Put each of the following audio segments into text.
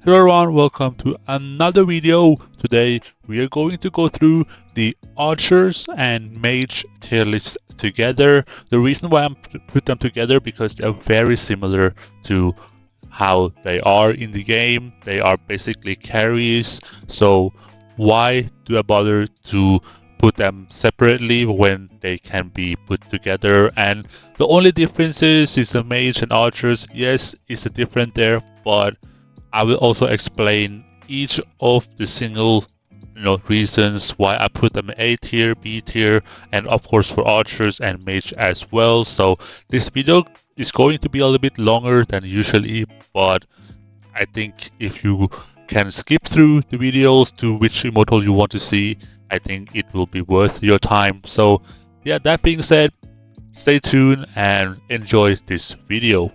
Hello everyone, welcome to another video. Today we are going to go through the archers and mage tier lists together. The reason why I'm put them together because they are very similar to how they are in the game. They are basically carries, so why do I bother to put them separately when they can be put together? And the only difference is the mage and archers. Yes, it's a different there, but I will also explain each of the single reasons why I put them A tier, B tier, and of course for archers and mage as well. So this video is going to be a little bit longer than usually, but I think if you can skip through the videos to which immortal you want to see, I think it will be worth your time. So yeah, that being said, stay tuned and enjoy this video.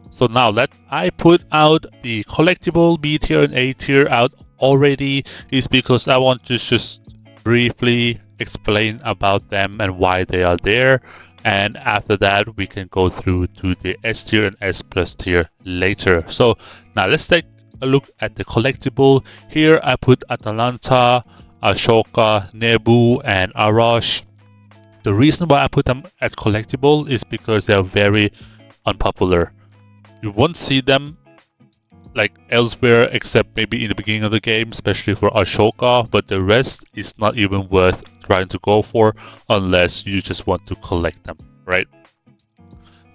So now that I put out the collectible B tier and A tier out already is because I want to just briefly explain about them and why they are there. And after that, we can go through to the S tier and S plus tier later. So now let's take a look at the collectible. Here I put Atalanta, Ashoka, Nebu, and Arash. The reason why I put them at collectible is because they are very unpopular. You won't see them like elsewhere except maybe in the beginning of the game, especially for Ashoka, but the rest is not even worth trying to go for unless you just want to collect them, right?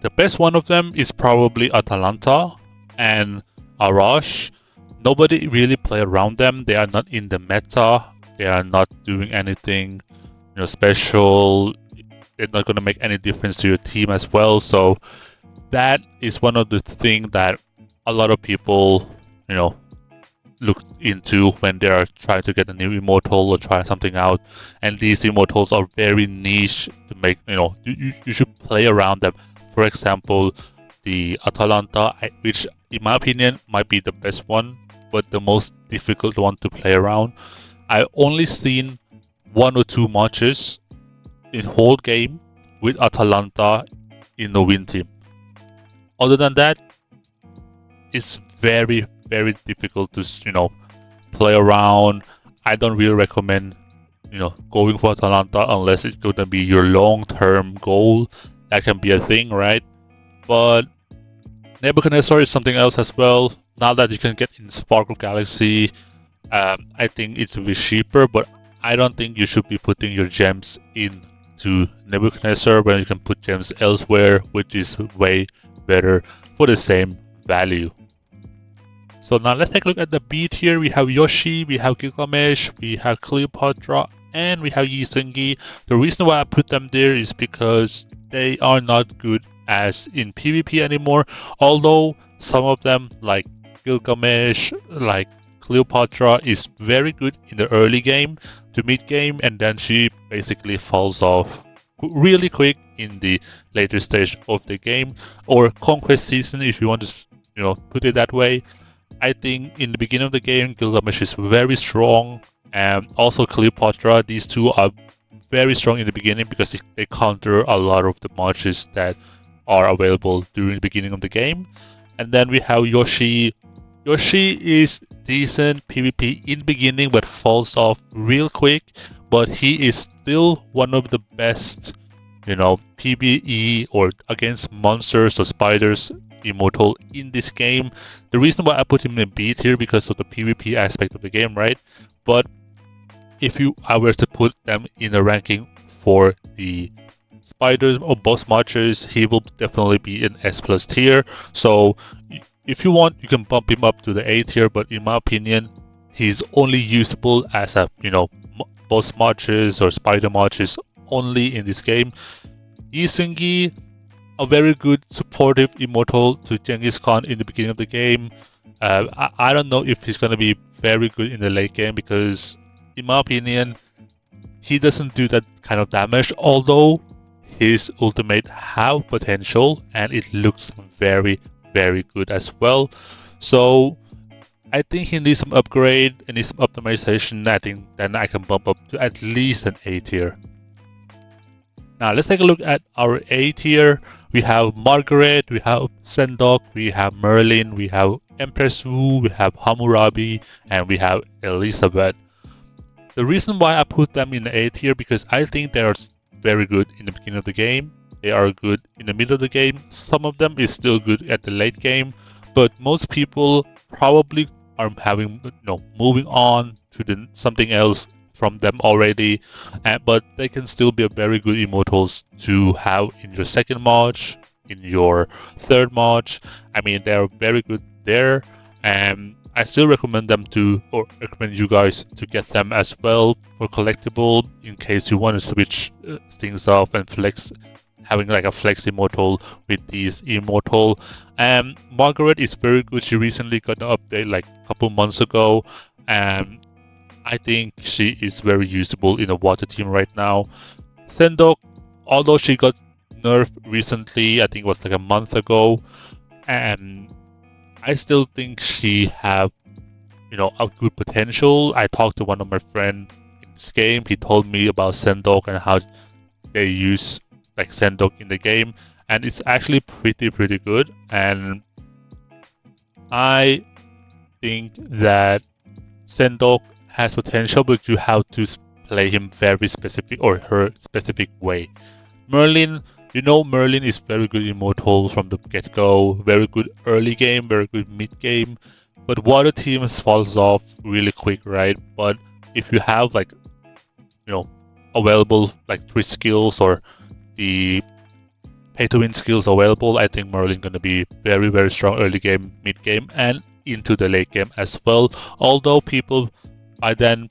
The best one of them is probably Atalanta and Arash. Nobody really play around them. They are not in the meta. They are not doing anything special. They're not going to make any difference to your team as well. So that is one of the things that a lot of people, look into when they are trying to get a new immortal or try something out. And these immortals are very niche to make, you should play around them. For example, the Atalanta, which in my opinion might be the best one, but the most difficult one to play around. I only seen one or two matches in whole game with Atalanta in the win team. Other than that, it's very, very difficult to, play around. I don't really recommend, going for Atalanta unless it's going to be your long-term goal. That can be a thing, right? But Nebuchadnezzar is something else as well. Now that you can get in Sparkle Galaxy, I think it's a bit cheaper, but I don't think you should be putting your gems into Nebuchadnezzar when you can put gems elsewhere, which is way better for the same value. So now let's take a look at the B tier. We have Yoshi, we have Gilgamesh, we have Cleopatra, and we have Yi Seung-gi. The reason why I put them there is because they are not good as in PvP anymore. Although some of them, like Gilgamesh, like Cleopatra, is very good in the early game to mid game, and then she basically falls off really quick in the later stage of the game, or conquest season if you want to put it that way. I think in the beginning of the game Gilgamesh is very strong, and also Cleopatra. These two are very strong in the beginning because they counter a lot of the matches that are available during the beginning of the game. And then we have Yoshi. Yoshi is decent PvP in the beginning but falls off real quick, but he is still one of the best PvE or against monsters or spiders immortal in this game. The reason why I put him in B tier because of the PvP aspect of the game, right? But if I were to put them in a ranking for the spiders or boss matches, he will definitely be in S plus tier. So if you want, you can bump him up to the A tier, but in my opinion, he's only usable as a boss matches or spider matches only in this game. Yi Seung-gi, a very good supportive immortal to Genghis Khan in the beginning of the game. I don't know if he's going to be very good in the late game because in my opinion he doesn't do that kind of damage, although his ultimate have potential and it looks very, very good as well. So I think he needs some upgrade and needs some optimization. I think then I can bump up to at least an A tier. Now let's take a look at our A tier. We have Margaret, we have Sendok, we have Merlin, we have Empress Wu, we have Hammurabi, and we have Elizabeth. The reason why I put them in the A tier because I think they are very good in the beginning of the game. They are good in the middle of the game. Some of them is still good at the late game, but most people probably are moving on to something else from them already. But they can still be very good immortals to have in your second Mage, in your third Mage. I mean, they are very good there, and I still recommend recommend you guys to get them as well for collectible in case you want to switch things up and flex, having like a flex immortal with these immortal. Margaret is very good. She recently got an update like a couple months ago, and I think she is very usable in a water team right now. Sendok, although she got nerfed recently, I think it was like a month ago, and I still think she have, a good potential. I talked to one of my friends in this game. He told me about Sendok and how they use like Sendok in the game, and it's actually pretty good. And I think that Sendok has potential, but you have to play him very specific or her specific way. Merlin, Merlin is very good immortal from the get-go, very good early game, very good mid game, but water teams falls off really quick, right? But if you have like, available like 3 skills or the pay to win skills available, I think Merlin gonna be very strong early game, mid game, and into the late game as well. Although people by then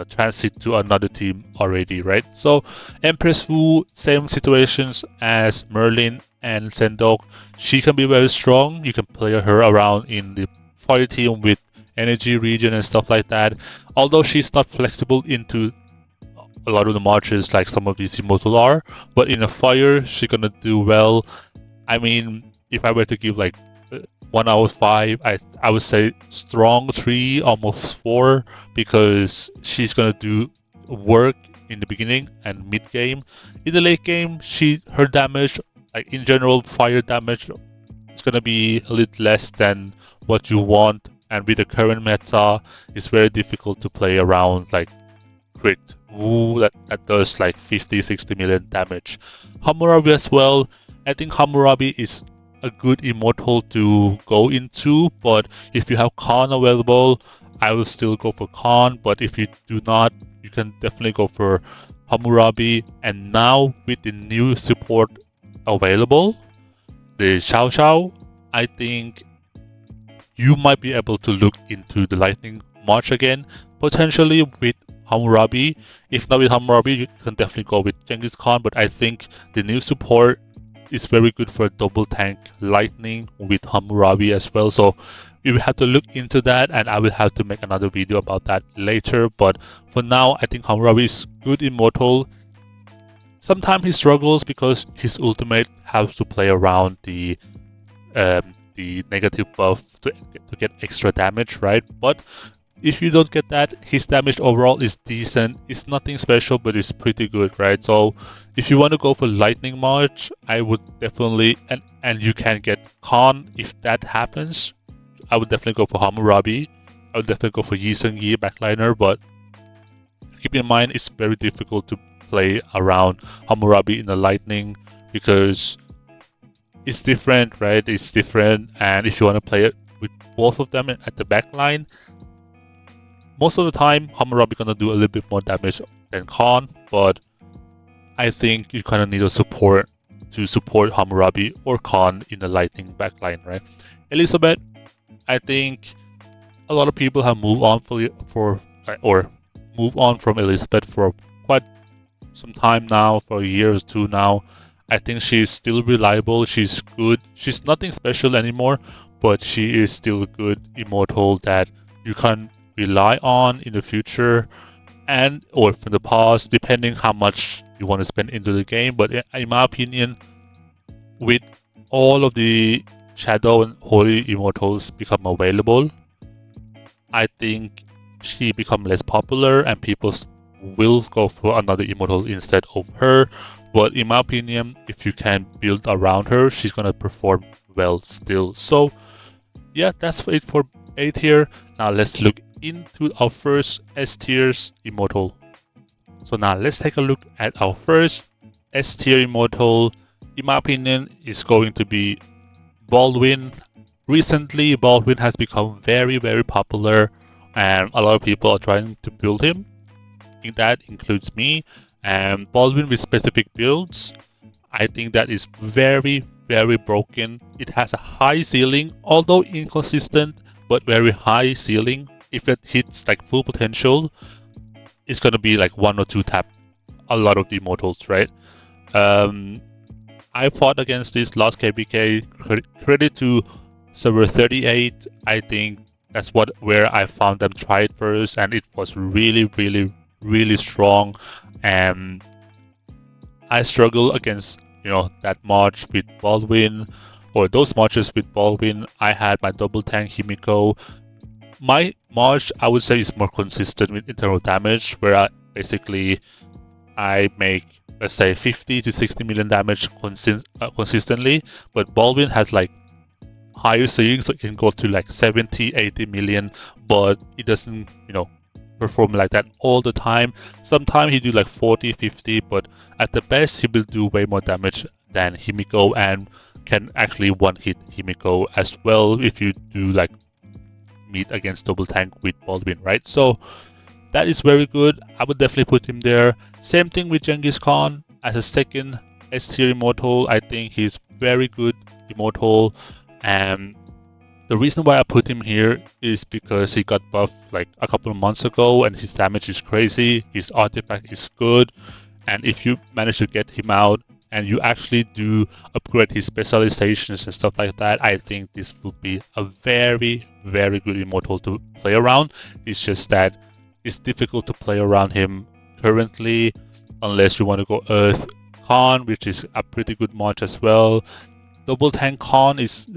transit to another team already, right? So Empress Wu, same situations as Merlin and Sendok. She can be very strong. You can play her around in the fire team with energy region and stuff like that. Although she's not flexible into a lot of the marches like some of these immortal are, but in a fire she's gonna do well. I mean, if I were to give like 1 out of 5, I would say strong 3, almost 4, because she's gonna do work in the beginning and mid game. In the late game, her damage, like in general, fire damage, is gonna be a little less than what you want. And with the current meta, it's very difficult to play around like crit. Ooh, that does like 50-60 million damage. Hammurabi as well. I think Hammurabi is a good immortal to go into, but if you have Khan available, I will still go for Khan. But if you do not, you can definitely go for Hammurabi. And now with the new support available, the Shoutout, I think you might be able to look into the Lightning March again, potentially with Hammurabi. If not with Hammurabi, you can definitely go with Genghis Khan, but I think the new support is very good for double tank lightning with Hammurabi as well. So we will have to look into that, and I will have to make another video about that later. But for now, I think Hammurabi is good immortal. Sometimes he struggles because his ultimate has to play around the negative buff to get extra damage, right? But if you don't get that, his damage overall is decent. It's nothing special, but it's pretty good, right? So if you want to go for Lightning March, I would definitely, and you can get Khan if that happens, I would definitely go for Hammurabi. I would definitely go for Yi Seung Yi backliner, but keep in mind it's very difficult to play around Hammurabi in the Lightning because it's different, right? It's different, and if you want to play it with both of them at the backline, most of the time, Hammurabi gonna do a little bit more damage than Khan, but I think you kind of need a support to support Hammurabi or Khan in the Lightning backline, right? Elizabeth, I think a lot of people have moved on move on from Elizabeth for quite some time now, for a year or 2 now. I think she's still reliable. She's good. She's nothing special anymore, but she is still a good immortal that you can rely on in the future or from the past, depending how much you want to spend into the game. But in my opinion, with all of the Shadow and Holy Immortals become available, I think she become less popular and people will go for another Immortal instead of her. But in my opinion, if you can build around her, she's gonna perform well still. So yeah, that's it for A tier. Now let's look into our first S tier's immortal. So now let's take a look at our first S tier immortal. In my opinion, is going to be Baldwin. Recently, Baldwin has become very, very popular, and a lot of people are trying to build him. I think that includes me. And Baldwin with specific builds, I think that is very, very broken. It has a high ceiling, although inconsistent, but very high ceiling. If it hits like full potential, it's gonna be like 1 or 2 tap a lot of the immortals, right? Um, I fought against this last KBK. Credit to server 38. I think that's where I found them try it first, and it was really, really, really strong. And I struggle against that March with Baldwin, or those marches with Baldwin. I had my double tank Himiko. My March, I would say, is more consistent with internal damage, where I make, let's say, 50 to 60 million damage consistently, but Baldwin has like higher ceiling, so it can go to like 70, 80 million, but it doesn't, perform like that all the time. Sometimes he do like 40, 50, but at the best he will do way more damage than Himiko and can actually one-hit Himiko as well if you do like meet against double tank with Baldwin, right? So that is very good. I would definitely put him there. Same thing with Genghis Khan as a second S tier immortal. I think he's very good immortal, and the reason why I put him here is because he got buffed like a couple of months ago, and his damage is crazy. His artifact is good, and if you manage to get him out and you actually do upgrade his specializations and stuff like that, I think this will be a very, very good immortal to play around. It's just that it's difficult to play around him currently unless you want to go Earth Khan, which is a pretty good match as well. Double tank Khan is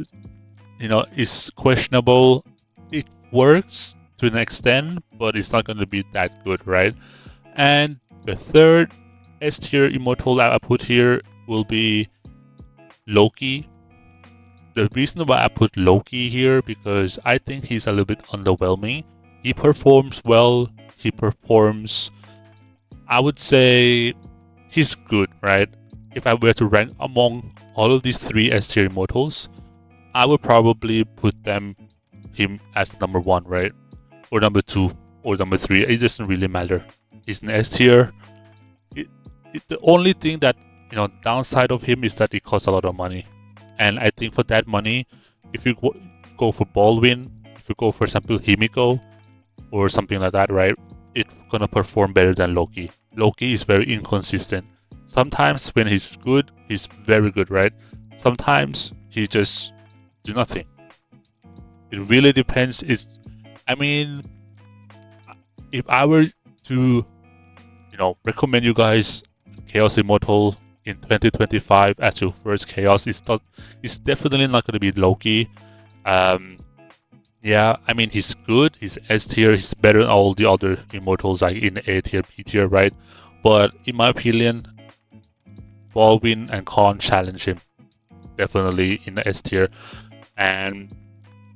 questionable. It works to an extent, but it's not going to be that good, right? And the third S tier immortal that I put here will be Loki. The reason why I put Loki here, because I think he's a little bit underwhelming. He performs well. He performs, I would say, he's good, right? If I were to rank among all of these 3 S tier immortals, I would probably put him as number 1, right? Or number 2, or number 3. It doesn't really matter. He's an S tier. The only thing that, downside of him is that it costs a lot of money. And I think for that money, if you go for Baldwin, if you go for example Himiko, or something like that, right? It's gonna perform better than Loki. Loki is very inconsistent. Sometimes when he's good, he's very good, right? Sometimes he just do nothing. It really depends. If I were to, recommend you guys Chaos Immortal in 2025 as your first Chaos, it's definitely not going to be Loki. Yeah, he's good. He's S tier. He's better than all the other Immortals, like in A tier, B tier, right? But in my opinion, Baldwin and Khan challenge him definitely in the S tier. And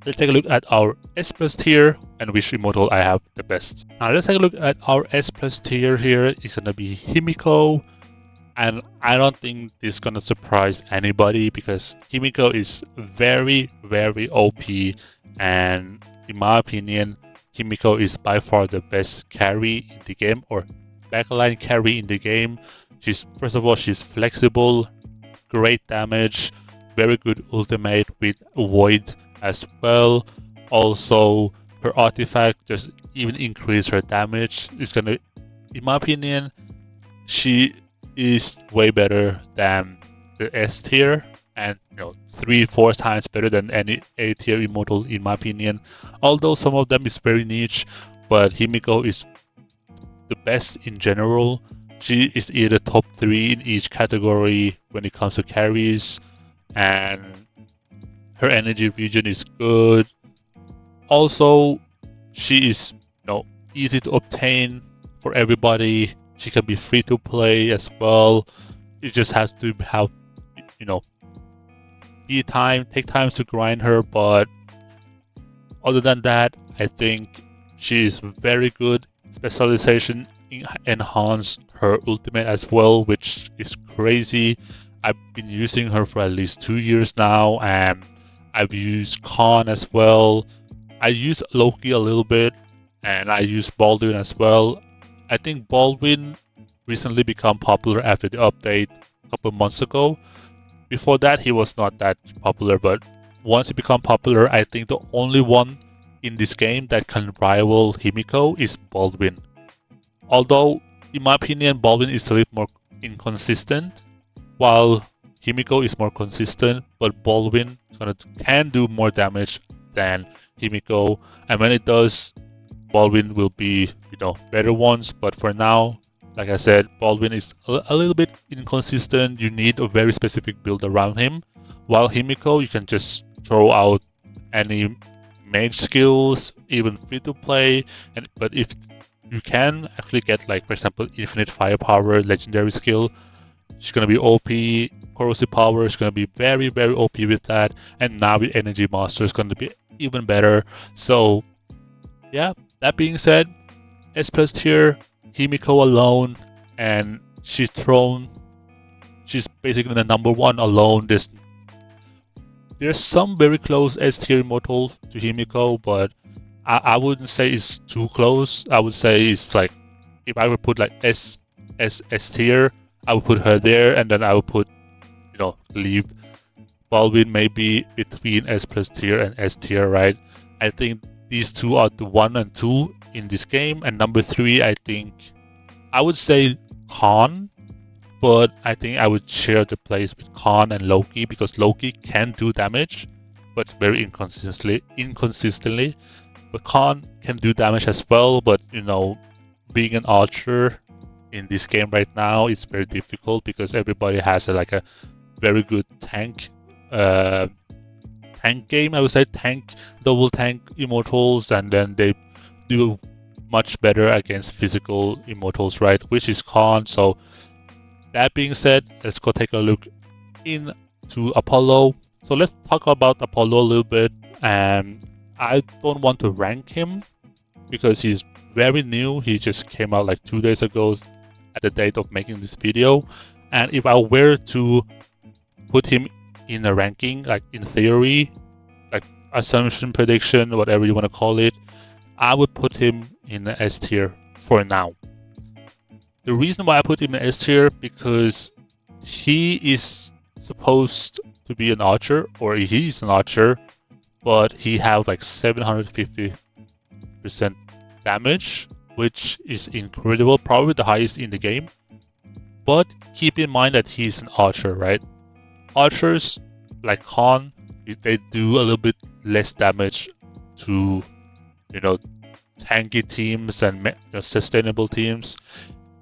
let's take a look at our S plus tier and which immortal I have the best. Now let's take a look at our S plus tier here. It's gonna be Himiko, and I don't think this is gonna surprise anybody because Himiko is very, very OP, and in my opinion, Himiko is by far the best carry in the game, or backline carry in the game. First of all, she's flexible, great damage, very good ultimate with Void as well. Also, her artifact just even increase her damage. It's gonna, in my opinion, she is way better than the S tier, and 3-4 times better than any A tier immortal in my opinion. Although some of them is very niche, but Himiko is the best in general. She is either top 3 in each category when it comes to carries, and her energy region is good. Also, she is easy to obtain for everybody. She can be free to play as well. You just have to have take time to grind her, but Other than that, I think she is very good. Specialization enhance her ultimate as well, which is crazy. I've been using her for at least 2 years now, and I've used Khan as well. I use Loki a little bit, and I use Baldwin as well. I think Baldwin recently become popular after the update a couple months ago. Before that, he was not that popular, but once he become popular, I think the only one in this game that can rival Himiko is Baldwin. Although, in my opinion, Baldwin is a little more inconsistent, while Himiko is more consistent, but Baldwin can do more damage than Himiko, and when it does, Baldwin will be, better ones. But for now, like I said, Baldwin is a little bit inconsistent. You need a very specific build around him. While Himiko, you can just throw out any mage skills, even free to play. But if you can actually get, like, for example, infinite firepower, legendary skill, she's gonna be OP. Corrosive power is gonna be very, very OP with that. And now with energy master is gonna be even better. So yeah, that being said, S plus tier, Himiko alone, and she's basically the number one alone. There's some very close S tier immortal to Himiko, but I wouldn't say it's too close. I would say it's like, if I would put like S tier, I would put her there, and then I would put, leave Baldwin maybe between S plus tier and S tier, right? I think these two are the 1 and 2 in this game, and number 3, I think I would say Khan, but I think I would share the place with Khan and Loki, because Loki can do damage, but very inconsistently. But Khan can do damage as well, but being an archer in this game right now is very difficult, because everybody has a very good tank game. I would say double tank immortals, and then they do much better against physical immortals, right? Which is Khan. So that being said, let's go take a look into Apollo. So let's talk about Apollo a little bit. And I don't want to rank him because he's very new. He just came out like 2 days ago at the date of making this video. And if I were to put him in a ranking, like in theory, like assumption, prediction, whatever you want to call it, I would put him in the S tier for now. The reason why I put him in S tier, because he is supposed to be an archer, or he's an archer, but he has like 750% damage, which is incredible, probably the highest in the game. But keep in mind that he's an archer, right? Archers, like Khan, they do a little bit less damage to, tanky teams and sustainable teams.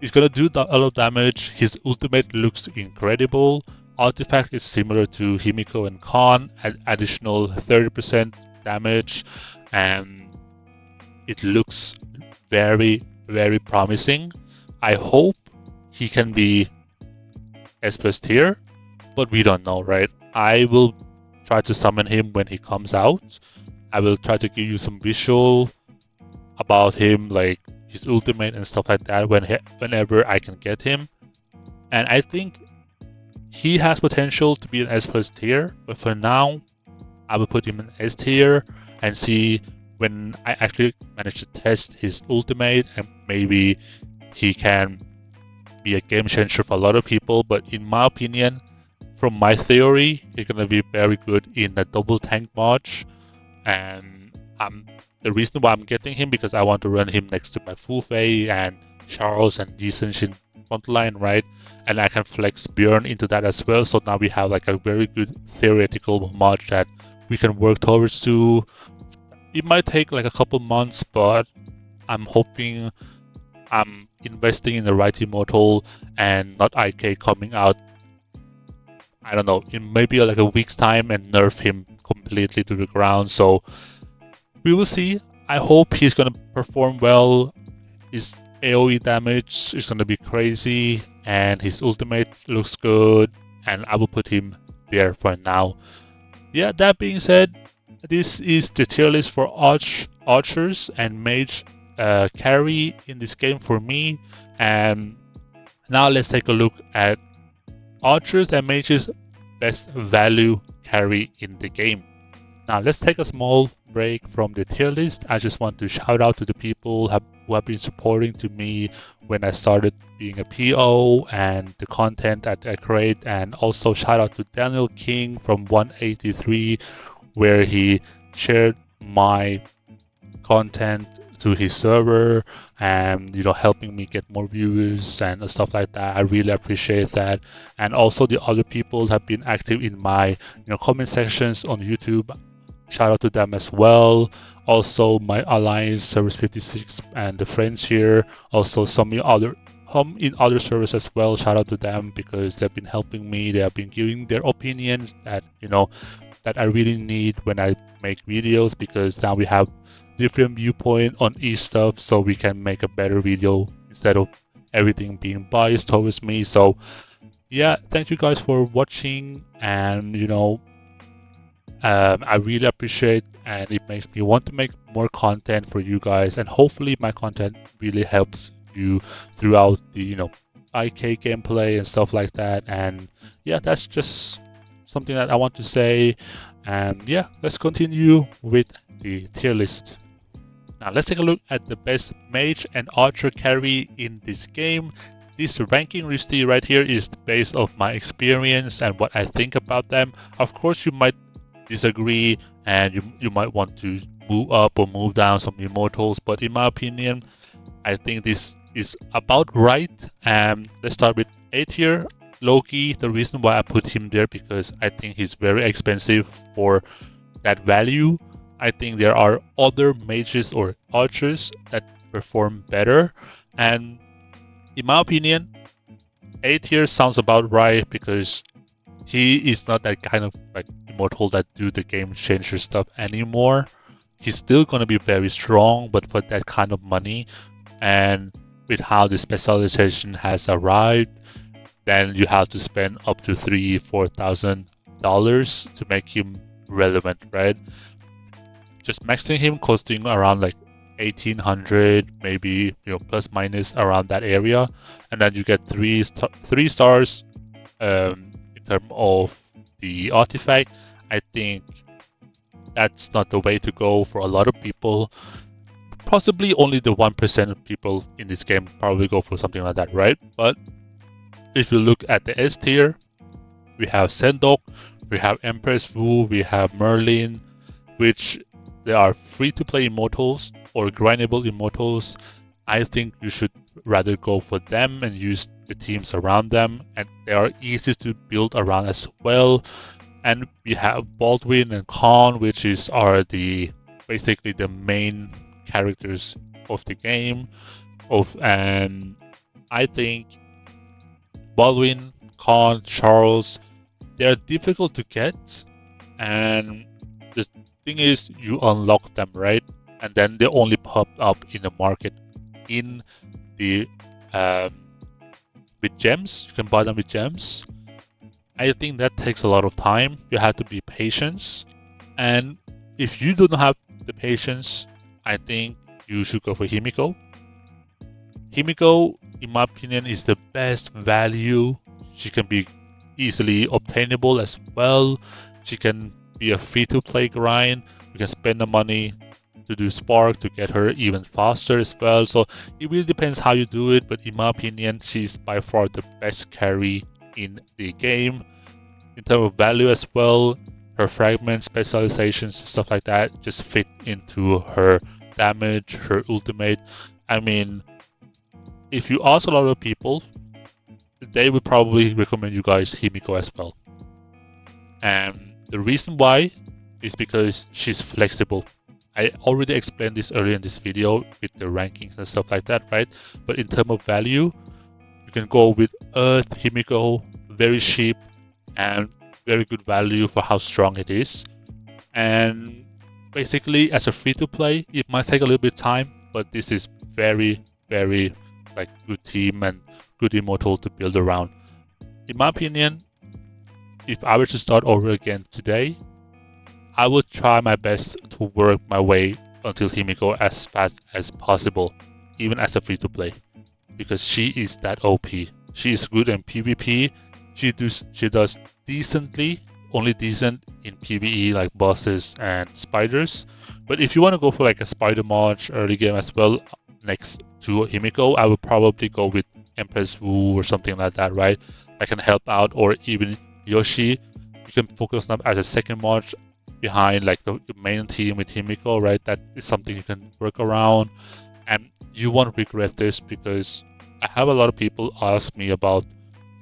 He's gonna do a lot of damage. His ultimate looks incredible. Artifact is similar to Himiko and Khan, an additional 30% damage, and it looks very, very promising. I hope he can be S plus tier, but we don't know, right? I will try to summon him when he comes out. I will try to give you some visual about him, like his ultimate and stuff like that, whenever I can get him. And I think he has potential to be an S plus tier, but for now, I will put him in S tier and see when I actually manage to test his ultimate, and maybe he can be a game changer for a lot of people. But in my opinion, from my theory, he's gonna be very good in the double tank Mage, and the reason why I'm getting him, because I want to run him next to my Fu Fei and Charles and Ji Shin frontline, right? And I can flex Bjorn into that as well. So now we have like a very good theoretical Mage that we can work towards to. It might take like a couple months, but I'm hoping I'm investing in the right immortal and not IK coming out, I don't know, in maybe like a week's time and nerf him completely to the ground. So we will see. I hope he's gonna perform well. His AoE damage is gonna be crazy, and his ultimate looks good, and I will put him there for now. Yeah, that being said, this is the tier list for archers and mage carry in this game for me. And now let's take a look at archers and mages best value carry in the game. Now let's take a small break from the tier list. I just want to shout out to the people who have been supporting to me when I started being a PO and the content that I create, and also shout out to Daniel King from 183, where he shared my content to his server and helping me get more viewers and stuff like that. I really appreciate that. And also the other people have been active in my comment sections on YouTube. Shout out to them as well. Also my alliance service 56 and the friends here, also some in other servers as well. Shout out to them because they've been helping me. They have been giving their opinions that that I really need when I make videos, because now we have different viewpoint on each stuff, so we can make a better video instead of everything being biased towards me. So yeah, thank you guys for watching, and I really appreciate, and it makes me want to make more content for you guys, and hopefully my content really helps you throughout the IK gameplay and stuff like that. And yeah, that's just something that I want to say. And yeah, let's continue with the tier list. Now let's take a look at the best mage and archer carry in this game. This ranking you see right here is based off my experience and what I think about them. Of course, you might disagree and you might want to move up or move down some immortals, but in my opinion, I think this is about right. Let's start with A tier. Loki. The reason why I put him there, because I think he's very expensive for that value. I think there are other mages or archers that perform better, and in my opinion, A tier sounds about right, because he is not that kind of like immortal that do the game changer stuff anymore. He's still gonna be very strong, but for that kind of money, and with how the specialization has arrived, then you have to spend up to $3,000-4,000 to make him relevant, right? Just maxing him costing around like 1,800, maybe plus minus around that area, and then you get three stars in terms of the artifact. I think that's not the way to go for a lot of people. Possibly only the 1% of people in this game probably go for something like that, right? But if you look at the S tier, we have Sendok, we have Empress Wu, we have Merlin, which they are free-to-play immortals or grindable immortals. I think you should rather go for them and use the teams around them, and they are easy to build around as well. And we have Baldwin and Khan, which are basically the main characters of the game. And I think Baldwin, Khan, Charles, they're difficult to get, and the thing is you unlock them, right? And then they only pop up in the market in the with gems. You can buy them with gems. I think that takes a lot of time. You have to be patient, and if you don't have the patience, I think you should go for Himiko. Himiko, in my opinion, is the best value. She can be easily obtainable as well. She can be a free-to-play grind. You can spend the money to do Spark to get her even faster as well. So it really depends how you do it, but in my opinion, she's by far the best carry in the game. In terms of value as well, her fragment specializations, stuff like that, just fit into her damage, her ultimate. I mean, if you ask a lot of people, they would probably recommend you guys Himiko as well. And the reason why is because she's flexible. I already explained this earlier in this video with the rankings and stuff like that, right? But in terms of value, you can go with Earth, Himiko, very cheap and very good value for how strong it is. And basically, as a free-to-play, it might take a little bit of time, but this is very, very good team and good immortal to build around. In my opinion, if I were to start over again today, I would try my best to work my way until Himiko as fast as possible, even as a free-to-play, because she is that OP. She is good in PvP. She does decently, only decent in PvE like bosses and spiders. But if you want to go for like a spider march early game as well, next to Himiko, I would probably go with Empress Wu or something like that, right? That can help out, or even Yoshi. You can focus on as a second march behind like the main team with Himiko, right? That is something you can work around, and you won't regret this because I have a lot of people ask me about,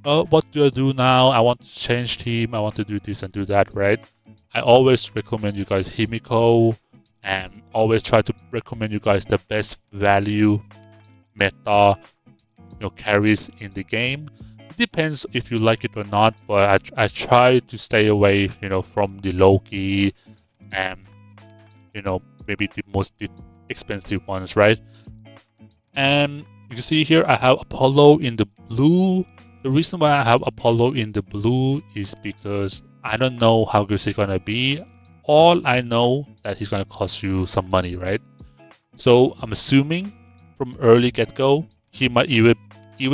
what do I do now? I want to change team. I want to do this and do that, right? I always recommend you guys Himiko, and always try to recommend you guys the best value meta, carries in the game. It depends if you like it or not, but I try to stay away, from the Loki and maybe the most expensive ones, right? And you can see here I have Apollo in the blue. The reason why I have Apollo in the blue is because I don't know how good he's gonna be. All I know that he's gonna cost you some money, right? So I'm assuming from early get-go he might even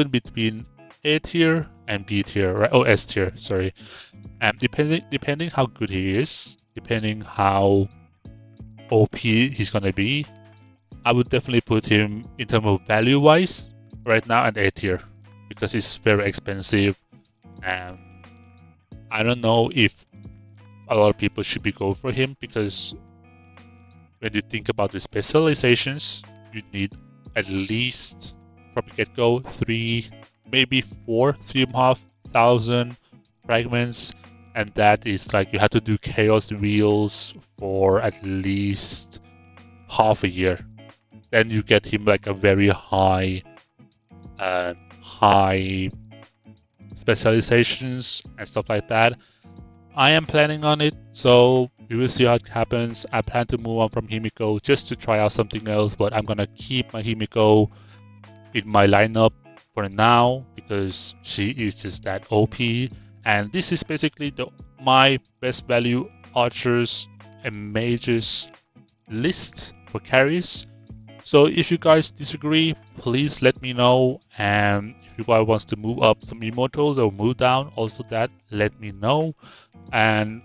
between A tier and B tier, right? Oh, S tier, sorry. And depending how good he is, depending how OP he's gonna be, I would definitely put him in terms of value wise right now at A tier because it's very expensive, and I don't know if a lot of people should be going for him because when you think about the specializations, you need at least from the get-go 3,500 fragments, and that is like you have to do chaos wheels for at least half a year. Then you get him like a very high specializations and stuff like that. I am planning on it, so we will see how it happens. I plan to move on from Himiko just to try out something else, but I'm gonna keep my Himiko in my lineup for now because she is just that OP. And this is basically my best value archers and mages list for carries. So if you guys disagree, please let me know. And if you guys wants to move up some immortals or move down, also that let me know. And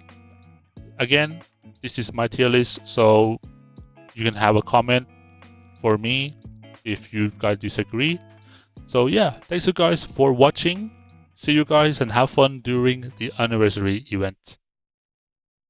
again, this is my tier list, so you can have a comment for me if you guys disagree. So yeah, thanks you guys for watching. See you guys and have fun during the anniversary event.